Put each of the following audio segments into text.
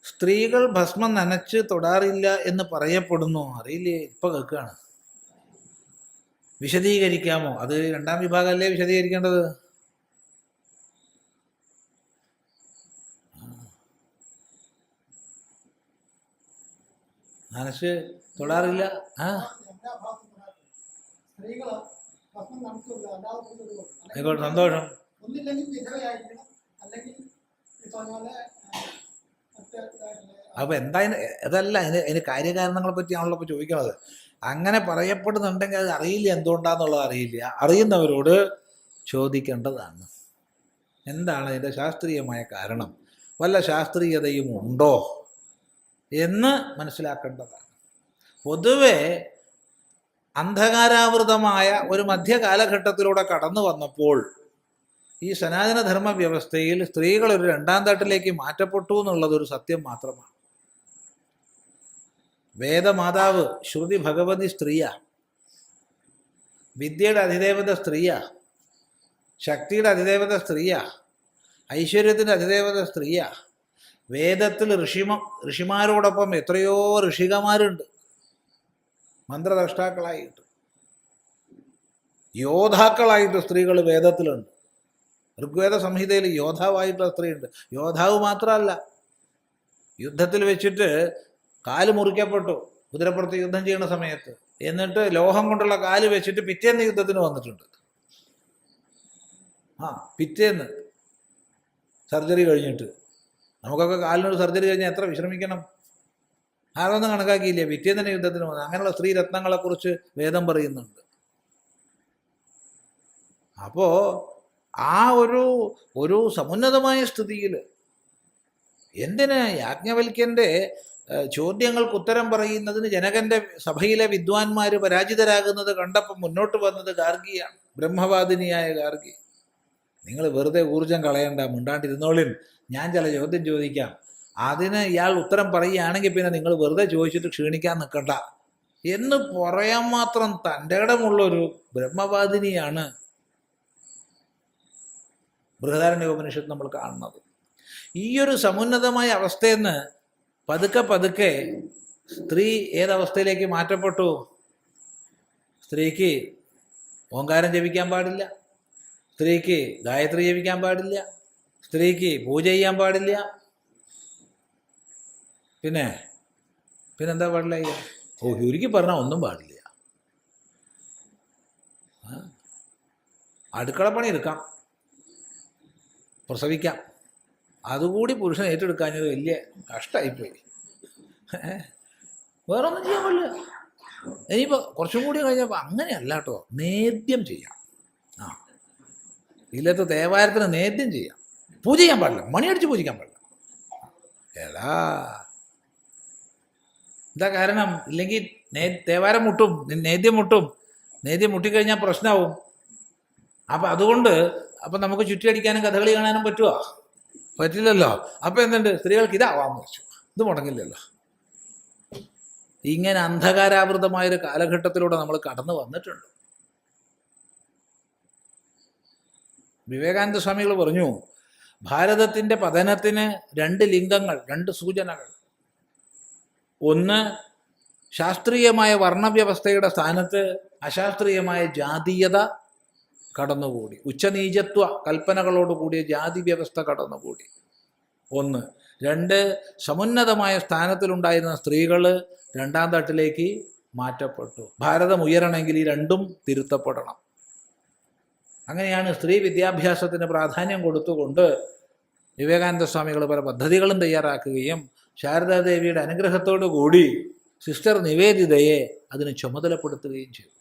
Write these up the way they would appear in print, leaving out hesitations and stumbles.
സ്ത്രീകൾ ഭസ്മം നനച്ച് തൊടാറില്ല എന്ന് പറയപ്പെടുന്നു. അറിയില്ലേ, ഇപ്പൊ കേൾക്കുകയാണ്. വിശദീകരിക്കാമോ? അത് രണ്ടാം വിഭാഗമല്ലേ വിശദീകരിക്കേണ്ടത്. നനച്ച് തൊടാറില്ല. ആയിക്കോട്ടെ, സന്തോഷം. അപ്പൊ എന്താ അതല്ല, അതിന് കാര്യകാരണങ്ങളെ പറ്റിയാണല്ലോ ഇപ്പൊ ചോദിക്കണത്. അങ്ങനെ പറയപ്പെടുന്നുണ്ടെങ്കിൽ അത് അറിയില്ല, എന്തുകൊണ്ടാന്നുള്ളത് അറിയില്ല. അറിയുന്നവരോട് ചോദിക്കേണ്ടതാണ്. എന്താണ് അതിൻ്റെ ശാസ്ത്രീയമായ കാരണം, വല്ല ശാസ്ത്രീയതയും ഉണ്ടോ എന്ന് മനസ്സിലാക്കേണ്ടതാണ്. പൊതുവെ അന്ധകാരാവൃതമായ ഒരു മധ്യകാലഘട്ടത്തിലൂടെ കടന്നു വന്നപ്പോൾ ഈ സനാതനധർമ്മ വ്യവസ്ഥയിൽ സ്ത്രീകൾ ഒരു രണ്ടാം തട്ടിലേക്ക് മാറ്റപ്പെട്ടു എന്നുള്ളതൊരു സത്യം മാത്രമാണ്. വേദമാതാവ് ശ്രുതി ഭഗവതി സ്ത്രീയാ, വിദ്യയുടെ അധിദേവത സ്ത്രീയാ, ശക്തിയുടെ അധിദേവത സ്ത്രീയാ, ഐശ്വര്യത്തിൻ്റെ അധിദേവത സ്ത്രീയാ. വേദത്തിൽ ഋഷിമാരോടൊപ്പം എത്രയോ ഋഷികമാരുണ്ട്, മന്ത്രദ്രഷ്ടാക്കളായിട്ട്, യോദ്ധാക്കളായിട്ട് സ്ത്രീകൾ വേദത്തിലുണ്ട്. ഋഗ്വേദ സംഹിതയിൽ യോദ്ധാവായിട്ടുള്ള സ്ത്രീയുണ്ട്. യോദ്ധാവ് മാത്രമല്ല, യുദ്ധത്തിൽ വെച്ചിട്ട് കാല് മുറിക്കപ്പെട്ടു കുതിരപ്പുറത്ത് യുദ്ധം ചെയ്യുന്ന സമയത്ത്, എന്നിട്ട് ലോഹം കൊണ്ടുള്ള കാല് വെച്ചിട്ട് പിറ്റേന്ന് യുദ്ധത്തിന് വന്നിട്ടുണ്ട്. പിറ്റേന്ന് സർജറി കഴിഞ്ഞിട്ട്. നമുക്കൊക്കെ കാലിനൊരു സർജറി കഴിഞ്ഞാൽ എത്ര വിശ്രമിക്കണം, അതൊന്നും കണക്കാക്കിയില്ല. പിറ്റേന്ന് തന്നെ യുദ്ധത്തിന് വന്നത്. അങ്ങനെയുള്ള സ്ത്രീ രത്നങ്ങളെക്കുറിച്ച് വേദം പറയുന്നുണ്ട്. അപ്പോൾ ആ ഒരു സമുന്നതമായ സ്ഥിതിയിൽ എന്തിന് യാജ്ഞവൽക്യൻ്റെ ചോദ്യങ്ങൾക്ക് ഉത്തരം പറയുന്നതിന് ജനകന്റെ സഭയിലെ വിദ്വാൻമാർ പരാജിതരാകുന്നത് കണ്ടപ്പോൾ മുന്നോട്ട് വന്നത് ഗാർഗിയാണ്, ബ്രഹ്മവാദിനിയായ ഗാർഗി. നിങ്ങൾ വെറുതെ ഊർജം കളയണ്ട, മിണ്ടാണ്ടിരുന്നോളിൻ, ഞാൻ ചില ചോദ്യം ചോദിക്കാം, അതിന് ഇയാൾ ഉത്തരം പറയുകയാണെങ്കിൽ പിന്നെ നിങ്ങൾ വെറുതെ ചോദിച്ചിട്ട് ക്ഷീണിക്കാൻ നിൽക്കണ്ട എന്ന് പറയാൻ മാത്രം തൻ്റെ ഇടമുള്ളൊരു ബ്രഹ്മവാദിനിയാണ് ബൃഹദാരണ്യോപനിഷത്ത് നമ്മൾ കാണുന്നത്. ഈയൊരു സമുന്നതമായ അവസ്ഥയിൽ നിന്ന് പതുക്കെ സ്ത്രീ ഏതവസ്ഥയിലേക്ക് മാറ്റപ്പെട്ടു? സ്ത്രീക്ക് ഓങ്കാരം ജപിക്കാൻ പാടില്ല, സ്ത്രീക്ക് ഗായത്രി ജപിക്കാൻ പാടില്ല, സ്ത്രീക്ക് പൂജ ചെയ്യാൻ പാടില്ല, പിന്നെന്താ പാടില്ല? ചുരുക്കി പറഞ്ഞാൽ ഒന്നും പാടില്ല. അടുക്കളപ്പണി എടുക്കാം, പ്രസവിക്കാം, അതുകൂടി പുരുഷൻ ഏറ്റെടുക്കാഞ്ഞത് വലിയ കഷ്ടമായിപ്പോയി. വേറൊന്നും ചെയ്യാൻ പാടില്ല. ഇനിയിപ്പോൾ കുറച്ചും കൂടി കഴിഞ്ഞപ്പോൾ അങ്ങനെയല്ല കേട്ടോ, നേദ്യം ചെയ്യാം. ഇല്ലത്തെ തേവാരത്തിന് നേദ്യം ചെയ്യാം, പൂജ ചെയ്യാൻ പാടില്ല, മണിയടിച്ച് പൂജിക്കാൻ പാടില്ല. ഏടാ, എന്താ കാരണം? ഇല്ലെങ്കിൽ തേവാരം മുട്ടും, നേദ്യം മുട്ടും, നേദ്യം മുട്ടിക്കഴിഞ്ഞാൽ പ്രശ്നമാവും. അപ്പം അതുകൊണ്ട് നമുക്ക് ചുറ്റിയടിക്കാനും കഥകളി കാണാനും പറ്റുമോ? പറ്റില്ലല്ലോ. അപ്പം എന്തുണ്ട്, സ്ത്രീകൾക്ക് ഇതാവാമെന്ന് വെച്ചു, ഇത് മുടങ്ങില്ലല്ലോ. ഇങ്ങനെ അന്ധകാരാവൃതമായൊരു കാലഘട്ടത്തിലൂടെ നമ്മൾ കടന്നു വന്നിട്ടുണ്ട്. വിവേകാനന്ദ സ്വാമികൾ പറഞ്ഞു, ഭാരതത്തിൻ്റെ പതനത്തിന് രണ്ട് ലിംഗങ്ങൾ, രണ്ട് സൂചനകൾ. ഒന്ന്, ശാസ്ത്രീയമായ വർണ്ണവ്യവസ്ഥയുടെ സ്ഥാനത്ത് അശാസ്ത്രീയമായ ജാതീയത കടന്നുകൂടി, ഉച്ചനീചത്വ കൽപ്പനകളോടുകൂടിയ ജാതി വ്യവസ്ഥ കടന്നുകൂടി. ഒന്ന്. രണ്ട്, സമുന്നതമായ സ്ഥാനത്തിലുണ്ടായിരുന്ന സ്ത്രീകൾ രണ്ടാം തട്ടിലേക്ക് മാറ്റപ്പെട്ടു. ഭാരതം ഉയരണമെങ്കിൽ ഈ രണ്ടും തിരുത്തപ്പെടണം. അങ്ങനെയാണ് സ്ത്രീ വിദ്യാഭ്യാസത്തിന് പ്രാധാന്യം കൊടുത്തുകൊണ്ട് വിവേകാനന്ദ സ്വാമികൾ പല പദ്ധതികളും തയ്യാറാക്കുകയും ശാരദാദേവിയുടെ അനുഗ്രഹത്തോടു കൂടി സിസ്റ്റർ നിവേദിതയെ അതിന് ചുമതലപ്പെടുത്തുകയും ചെയ്തു.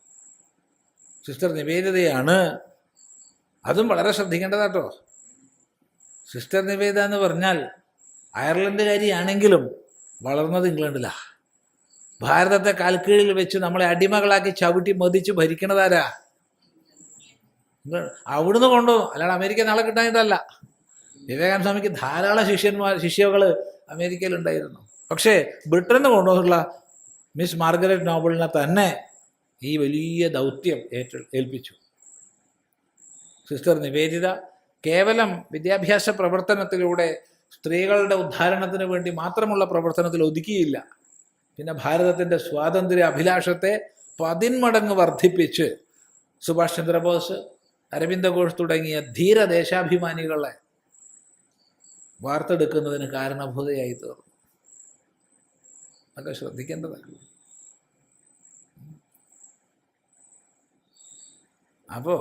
സിസ്റ്റർ നിവേദിതയാണ്, അതും വളരെ ശ്രദ്ധിക്കേണ്ടതാട്ടോ. സിസ്റ്റർ നിവേദിത എന്ന് പറഞ്ഞാൽ അയർലൻഡുകാരിയാണെങ്കിലും വളർന്നത് ഇംഗ്ലണ്ടിലാണ്. ഭാരതത്തെ കാൽക്കീഴിൽ വെച്ച് നമ്മളെ അടിമകളാക്കി ചവിട്ടി മതിച്ച് ഭരിക്കണതാരാ? അവിടുന്ന് കൊണ്ടുപോകും, അല്ലാതെ അമേരിക്ക നാളെ കിട്ടാനിട്ടല്ല. വിവേകാനന്ദ സ്വാമിക്ക് ധാരാളം ശിഷ്യകൾ അമേരിക്കയിലുണ്ടായിരുന്നു. പക്ഷേ ബ്രിട്ടനിൽ കൊണ്ടുവന്നുള്ള മിസ് മാർഗരറ്റ് നോബിളിനെ തന്നെ ഈ വലിയ ദൗത്യം ഏൽപ്പിച്ചു. സിസ്റ്റർ നിവേദിത കേവലം വിദ്യാഭ്യാസ പ്രവർത്തനത്തിലൂടെ സ്ത്രീകളുടെ ഉദ്ധാരണത്തിന് വേണ്ടി മാത്രമുള്ള പ്രവർത്തനത്തിൽ ഒതുക്കിയില്ല. പിന്നെ ഭാരതത്തിൻ്റെ സ്വാതന്ത്ര്യ അഭിലാഷത്തെ 10 മടങ്ങ് വർദ്ധിപ്പിച്ച് സുഭാഷ് ചന്ദ്രബോസ്, അരവിന്ദ ഘോഷ് തുടങ്ങിയ ധീര ദേശാഭിമാനികളെ വാർത്തെടുക്കുന്നതിന് കാരണഭൂതയായി തീർന്നു. അതൊക്കെ ശ്രദ്ധിക്കേണ്ടതാണ്. അപ്പോൾ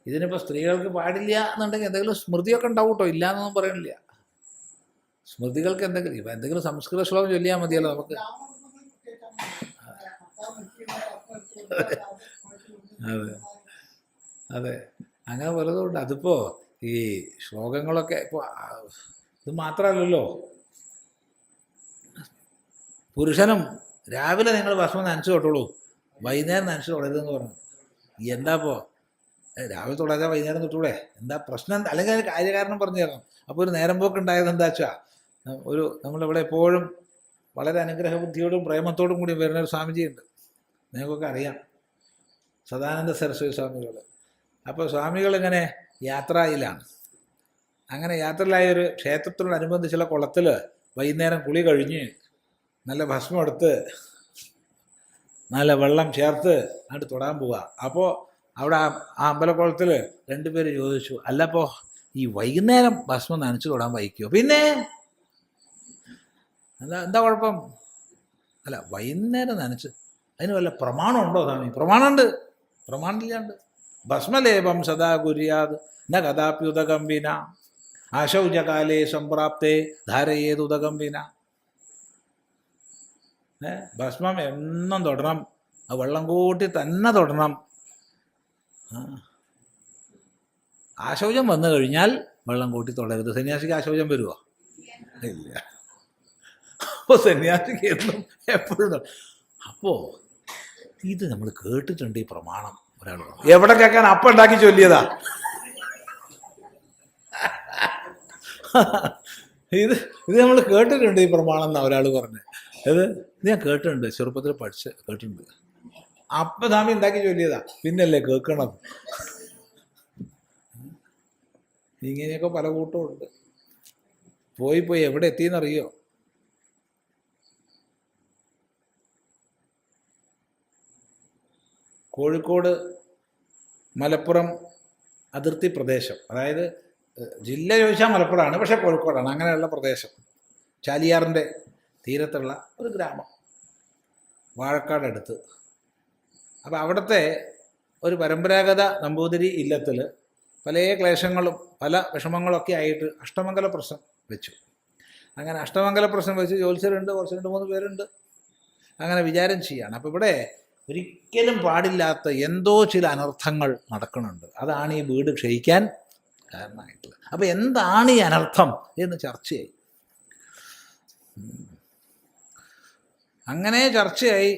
ഇതിനിപ്പോൾ സ്ത്രീകൾക്ക് പാടില്ല എന്നുണ്ടെങ്കിൽ എന്തെങ്കിലും സ്മൃതിയൊക്കെ ഉണ്ടാവും കേട്ടോ, ഇല്ല എന്നൊന്നും പറയണില്ല. സ്മൃതികൾക്ക് എന്തെങ്കിലും സംസ്കൃത ശ്ലോകം ചൊല്ലിയാൽ മതിയല്ലോ നമുക്ക്. അതെ അതെ, അങ്ങനെ പലതുകൊണ്ട്. അതിപ്പോൾ ഈ ശ്ലോകങ്ങളൊക്കെ ഇപ്പോൾ ഇത് മാത്രമല്ലല്ലോ, പുരുഷനും രാവിലെ നിങ്ങൾ ഭക്ഷണം നനച്ചു തൊട്ടുള്ളൂ, വൈകുന്നേരം നനച്ചു തൊടരുതെന്ന് പറഞ്ഞു. എന്താ ഇപ്പോൾ രാവിലെ തൊടാതെ വൈകുന്നേരം തൊട്ടൂടെ, എന്താ പ്രശ്നം? അല്ലെങ്കിൽ അതിന് കാര്യകാരണം പറഞ്ഞു തരണം. അപ്പോൾ ഒരു നേരം പോക്ക് ഉണ്ടായത് എന്താ വെച്ചാൽ, നമ്മളിവിടെ എപ്പോഴും വളരെ അനുഗ്രഹ ബുദ്ധിയോടും പ്രേമത്തോടും കൂടി വരുന്നൊരു സ്വാമിജിയുണ്ട്, നിങ്ങൾക്കൊക്കെ അറിയാം, സദാനന്ദ സരസ്വതി സ്വാമികൾ. അപ്പോൾ സ്വാമികളിങ്ങനെ യാത്രയിലാണ്. അങ്ങനെ യാത്രയിലായൊരു ക്ഷേത്രത്തിനോടനുബന്ധിച്ചുള്ള കുളത്തിൽ വൈകുന്നേരം കുളി കഴിഞ്ഞ് നല്ല ഭസ്മം എടുത്ത് നല്ല വെള്ളം ചേർത്ത് അങ്ങോട്ട് തൊടാൻ പോവുക. അപ്പോൾ അവിടെ ആ അമ്പലക്കുളത്തിൽ 2 പേര് ചോദിച്ചു, അല്ലപ്പോൾ ഈ വൈകുന്നേരം ഭസ്മം നനച്ച് തൊടാൻ വഹിക്കുമോ? പിന്നെ എന്താ കുഴപ്പം? അല്ല, വൈകുന്നേരം നനച്ച് അതിന് വല്ല പ്രമാണമുണ്ടോ സ്വാമി? പ്രമാണമുണ്ട്, പ്രമാണമില്ലാണ്ട്. ഭസ്മലേപം സദാ കുര്യാത് ന കഥാപ്യുതകം വിന ആശൗചകാലേ സംപ്രാപ്തേ ധാരയേതുതകം വിന. ഭസ്മം എന്നും തൊടണം, ആ വെള്ളം കൂട്ടി തന്നെ തൊടണം. ആശൗചം വന്നു കഴിഞ്ഞാൽ വെള്ളം കൂട്ടി തൊടരുത്. സന്യാസിക്ക് ആശൗചം വരുമോ? ഇല്ല. അപ്പോൾ സന്യാസിക്ക് എന്നും എപ്പോഴും. അപ്പോൾ ഇത് നമ്മൾ കേട്ടിട്ടുണ്ട് ഈ പ്രമാണം. ഒരാൾ എവിടെ കേൾക്കാൻ അപ്പം ഉണ്ടാക്കി ചൊല്ലിയതാ. ഇത് നമ്മൾ കേട്ടിട്ടുണ്ട് ഈ പ്രമാണം എന്നാ ഒരാൾ പറഞ്ഞത്. ഇത് ഞാൻ കേട്ടിട്ടുണ്ട്, ചെറുപ്പത്തിൽ കേട്ടിട്ടുണ്ട്. അപ്പം സ്വാമി ഉണ്ടാക്കി ചൊല്ലിയതാ, പിന്നല്ലേ കേൾക്കണം. ഇങ്ങനെയൊക്കെ പല കൂട്ടമുണ്ട്. പോയി എവിടെ എത്തിയെന്നറിയോ? കോഴിക്കോട് മലപ്പുറം അതിർത്തി പ്രദേശം, അതായത് ജില്ല ചോദിച്ചാൽ മലപ്പുറമാണ്, പക്ഷേ കോഴിക്കോടാണ്. അങ്ങനെയുള്ള പ്രദേശം, ചാലിയാറിൻ്റെ തീരത്തുള്ള ഒരു ഗ്രാമം, വാഴക്കാടടുത്ത്. അപ്പോൾ അവിടുത്തെ ഒരു പരമ്പരാഗത നമ്പൂതിരി ഇല്ലത്തിൽ പല ക്ലേശങ്ങളും പല വിഷമങ്ങളൊക്കെ ആയിട്ട് അഷ്ടമംഗല പ്രശ്നം വെച്ചു. അങ്ങനെ അഷ്ടമംഗല പ്രശ്നം വെച്ച് ജ്യോത്സ്യരുണ്ട്, കുറച്ച് 2-3 പേരുണ്ട്. അങ്ങനെ വിചാരം ചെയ്യാണ്. അപ്പോൾ ഇവിടെ ഒരിക്കലും പാടില്ലാത്ത എന്തോ ചില അനർത്ഥങ്ങൾ നടക്കുന്നുണ്ട്. അതാണ് ഈ വീട് ക്ഷയിക്കാൻ കാരണമായിട്ടുള്ളത്. അപ്പോൾ എന്താണ് ഈ അനർത്ഥം എന്ന് ചർച്ചയായി. അങ്ങനെ ചർച്ചയായി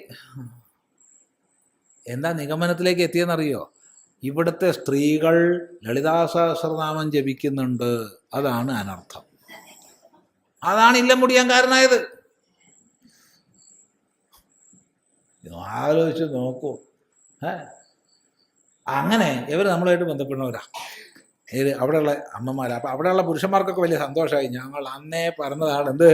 എന്താ നിഗമനത്തിലേക്ക് എത്തിയെന്നറിയോ? ഇവിടുത്തെ സ്ത്രീകൾ ലളിതാ സഹസ്രനാമം ജപിക്കുന്നുണ്ട്, അതാണ് അനർത്ഥം. അതാണ് ഇല്ലം മുടിയാൻ കാരണമായത്. ആലോചിച്ച് നോക്കൂ. അങ്ങനെ ഇവർ നമ്മളുമായിട്ട് ബന്ധപ്പെടുന്നവരാ, അവിടെയുള്ള അമ്മമാരാ. അപ്പം അവിടെയുള്ള പുരുഷന്മാർക്കൊക്കെ വലിയ സന്തോഷമായി. ഞങ്ങൾ അന്നേ പറഞ്ഞതാണ്, എന്ത്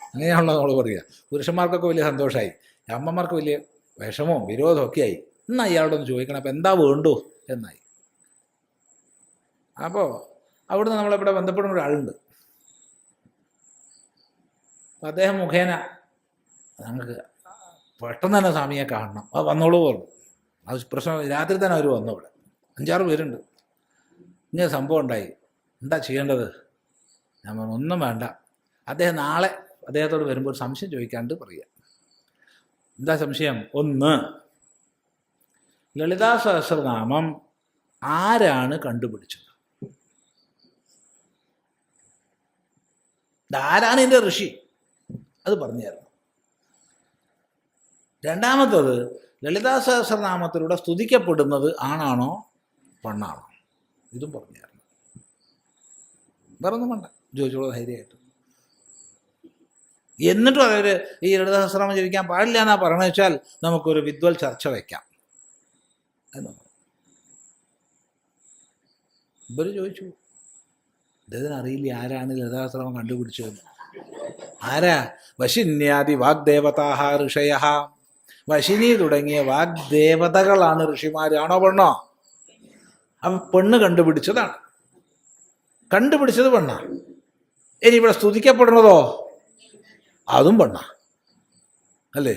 അങ്ങനെയാണല്ലോ നമ്മൾ പറയുക. പുരുഷന്മാർക്കൊക്കെ വലിയ സന്തോഷമായി, അമ്മമാർക്ക് വലിയ വിഷമവും വിരോധവും ഒക്കെ ആയി. എന്നാൽ ഇയാളോടൊന്ന് ചോദിക്കണം, അപ്പം എന്താ വേണ്ടു എന്നായി. അപ്പോൾ അവിടുന്ന് നമ്മളിവിടെ ബന്ധപ്പെടുന്ന ഒരാളുണ്ട്. അപ്പം അദ്ദേഹം മുഖേന ഞങ്ങൾക്ക് പെട്ടെന്ന് തന്നെ സ്വാമിയെ കാണണം, അത് വന്നോളൂ പറഞ്ഞു. അത് പ്രശ്നം രാത്രി തന്നെ അവർ വന്നു. ഇവിടെ 5-6 പേരുണ്ട്. ഇങ്ങനെ സംഭവം ഉണ്ടായി, എന്താ ചെയ്യേണ്ടത്? ഞാൻ പറഞ്ഞു ഒന്നും വേണ്ട, അദ്ദേഹം നാളെ അദ്ദേഹത്തോട് വരുമ്പോൾ ഒരു സംശയം ചോദിക്കാണ്ട് പറയുക. എന്താ സംശയം? 1, ലളിതാ സഹസ്രനാമം ആരാണ് കണ്ടുപിടിച്ചത്? ഇതാരാണ് ഇതിൻ്റെ ഋഷി? അത് പറഞ്ഞു തരണം. രണ്ടാമത്തത്, ലളിതാ സഹസ്രനാമത്തിലൂടെ സ്തുതിക്കപ്പെടുന്നത് ആണാണോ പെണ്ണാണോ? ഇതും പറഞ്ഞു തരണം. വേറൊന്നും വേണ്ട, ചോദിച്ചോളൂ ധൈര്യമായിട്ട്. എന്നിട്ടും അവർ ഈ ലളിതാ സഹസ്രനാമം ജപിക്കാൻ പാടില്ല എന്നാ പറയണമെന്ന് വെച്ചാൽ നമുക്കൊരു വിദ്വൽ ചർച്ച വയ്ക്കാം. എന്ന് ഇവർ ചോദിച്ചു. അദ്ദേഹത്തിന് അറിയില്ല ആരാണ് ലളിതാശ്രമം കണ്ടുപിടിച്ചതെന്ന്. ആരാ? വശിന്യാദി വാഗ്ദേവതാഹ ഋഷയ. വശിനി തുടങ്ങിയ വാഗ്ദേവതകളാണ് ഋഷിമാർ. ആണോ പെണ്ണോ? അപ്പം പെണ്ണ് കണ്ടുപിടിച്ചതാണ്. കണ്ടുപിടിച്ചത് പെണ്ണാ. ഇനി ഇവിടെ സ്തുതിക്കപ്പെടുന്നതോ അതും പെണ്ണാ അല്ലേ?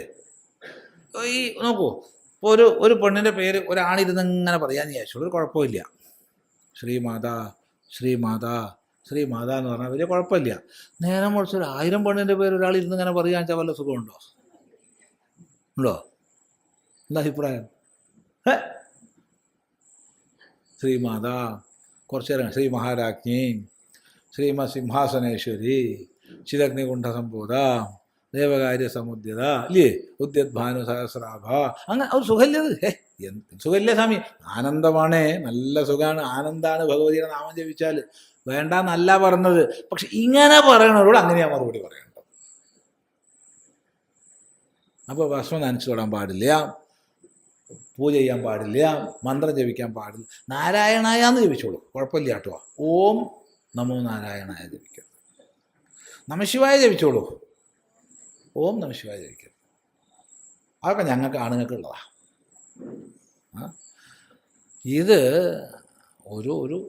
ഈ നോക്കൂ, ഇപ്പോൾ ഒരു പെണ്ണിൻ്റെ പേര് ഒരാണിരുന്ന് ഇങ്ങനെ പറയാൻ വിചാരിച്ചോളൂ, ഒരു കുഴപ്പമില്ല. ശ്രീമാതാ ശ്രീമാതാ ശ്രീമാതാ എന്ന് പറഞ്ഞാൽ വലിയ കുഴപ്പമില്ല. നേരം കുറച്ച് 1000 പെണ്ണിൻ്റെ പേര് ഒരാളിരുന്ന് ഇങ്ങനെ പറയാൻ വെച്ചാൽ വല്ല സുഖമുണ്ടോ? ഉണ്ടോ? എന്താ അഭിപ്രായം? ശ്രീമാതാ, കുറച്ച് നേരം ശ്രീ മഹാരാജ്ഞി, ശ്രീമ സിംഹാസനേശ്വരി, ചിദഗ്നികുണ്ഠ സംബോധ, ദേവകാര്യ സമുദ്യത, ഇല്ലേ, ഉദ്യദ്ഭാനു സഹസ്രാഭ. അങ്ങനെ ഒരു സുഖല്യത്. സുഖല്ലേ സ്വാമി? ആനന്ദമാണേ, നല്ല സുഖമാണ്, ആനന്ദമാണ് ഭഗവതിയുടെ നാമം ജപിച്ചാൽ. വേണ്ട എന്നല്ല പറഞ്ഞത്. പക്ഷെ ഇങ്ങനെ പറയണവരോട് അങ്ങനെയാ മറുപടി പറയേണ്ടത്. അപ്പോൾ ഭസ്മം നനച്ചു തൊടാൻ പാടില്ല, പൂജ ചെയ്യാൻ പാടില്ല, മന്ത്രം ജപിക്കാൻ പാടില്ല. നാരായണായ എന്ന് ജപിച്ചോളൂ, കുഴപ്പമില്ല കേട്ടോ. ഓം നമോ നാരായണായ ജപിക്കരുത്. നമശിവായ ജപിച്ചോളൂ, ഓം നമശിവായ ജപിക്കരുത്. അതൊക്കെ ഞങ്ങൾക്ക് ആണുങ്ങൾക്ക് ഉള്ളതാ. ഇത് ഒരു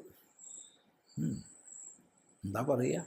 എന്താ പറയുക,